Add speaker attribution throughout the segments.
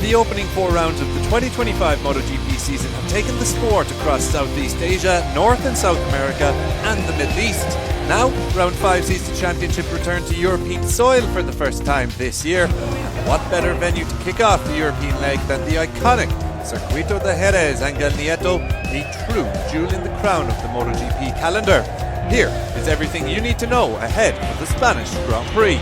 Speaker 1: The opening 4 rounds of the 2025 MotoGP season have taken the sport across Southeast Asia, North and South America and the Middle East. Now, Round 5 sees the championship return to European soil for the first time this year. And what better venue to kick off the European leg than the iconic Circuito de Jerez Angel Nieto, a true jewel in the crown of the MotoGP calendar. Here is everything you need to know ahead of the Spanish Grand Prix.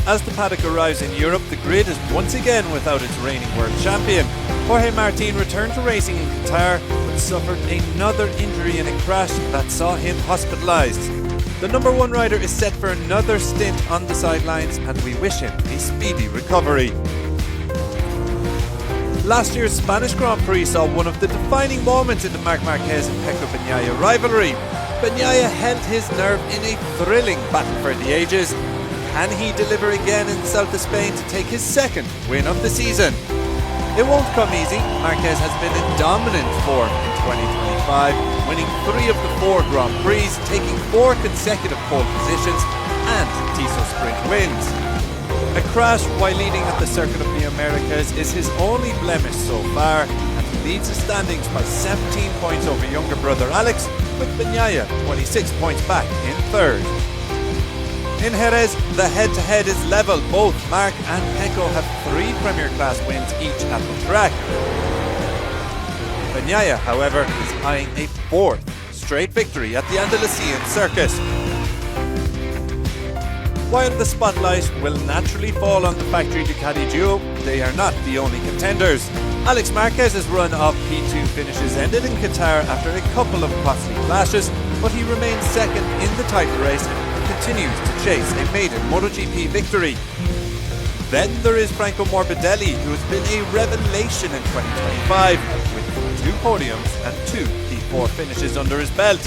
Speaker 1: As the paddock arrives in Europe, the grid is once again without its reigning world champion. Jorge Martin returned to racing in Qatar, but suffered another injury in a crash that saw him hospitalised. The number 1 rider is set for another stint on the sidelines, and we wish him a speedy recovery. Last year's Spanish Grand Prix saw one of the defining moments in the Marc Marquez and peccobagnaia rivalry. Bagnaia held his nerve in a thrilling battle for the ages. Can he deliver again in the south of Spain to take his second win of the season? It won't come easy. Marquez has been in dominant form in 2025, winning 3 of the 4 Grand Prix, taking 4 consecutive pole positions and Tiso Sprint wins. A crash while leading at the Circuit of the Americas is his only blemish so far, and he leads the standings by 17 points over younger brother Alex, with Bagnaia 26 points back in 3rd. In Jerez, the head-to-head is level. Both Marc and Pecco have 3 Premier Class wins each at the track. Bagnaia, however, is eyeing a 4th straight victory at the Andalusian circuit. While the spotlight will naturally fall on the factory Ducati duo, they are not the only contenders. Alex Marquez's run of P2 finishes ended in Qatar after a couple of costly clashes, but he remains second in the title race and continues to chase a maiden MotoGP victory. Then there is Franco Morbidelli, who has been a revelation in 2025, with 2 podiums and 2 P4 finishes under his belt.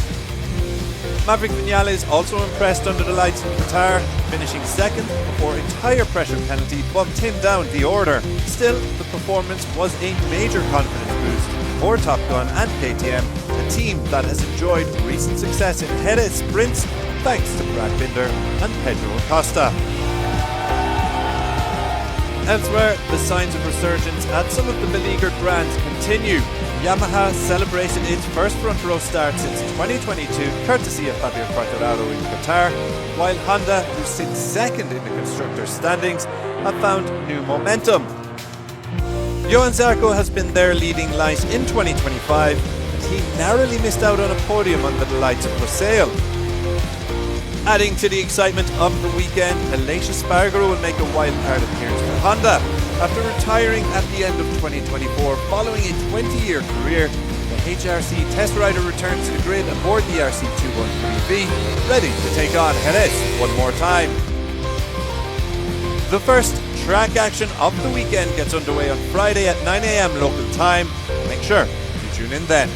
Speaker 1: Maverick Vinales also impressed under the lights in Qatar, finishing second before a tyre pressure penalty bumped him down the order. Still, the performance was a major confidence boost for Top Gun and KTM, a team that has enjoyed recent success in Jerez sprints thanks to Brad Binder and Pedro Acosta. Elsewhere, the signs of resurgence at some of the beleaguered brands continue. Yamaha celebrated its first front row start since 2022, courtesy of Fabio Quartararo in Qatar, while Honda, who sits second in the constructors' standings, have found new momentum. Johan Zarco has been their leading light in 2025, and he narrowly missed out on a podium under the lights of Losail. Adding to the excitement of the weekend, Aleix Espargaro will make a wildcard appearance for Honda. After retiring at the end of 2024 following a 20-year career, the HRC test rider returns to the grid aboard the RC213V, ready to take on Jerez one more time. The first track action of the weekend gets underway on Friday at 9 AM local time. Make sure you tune in then.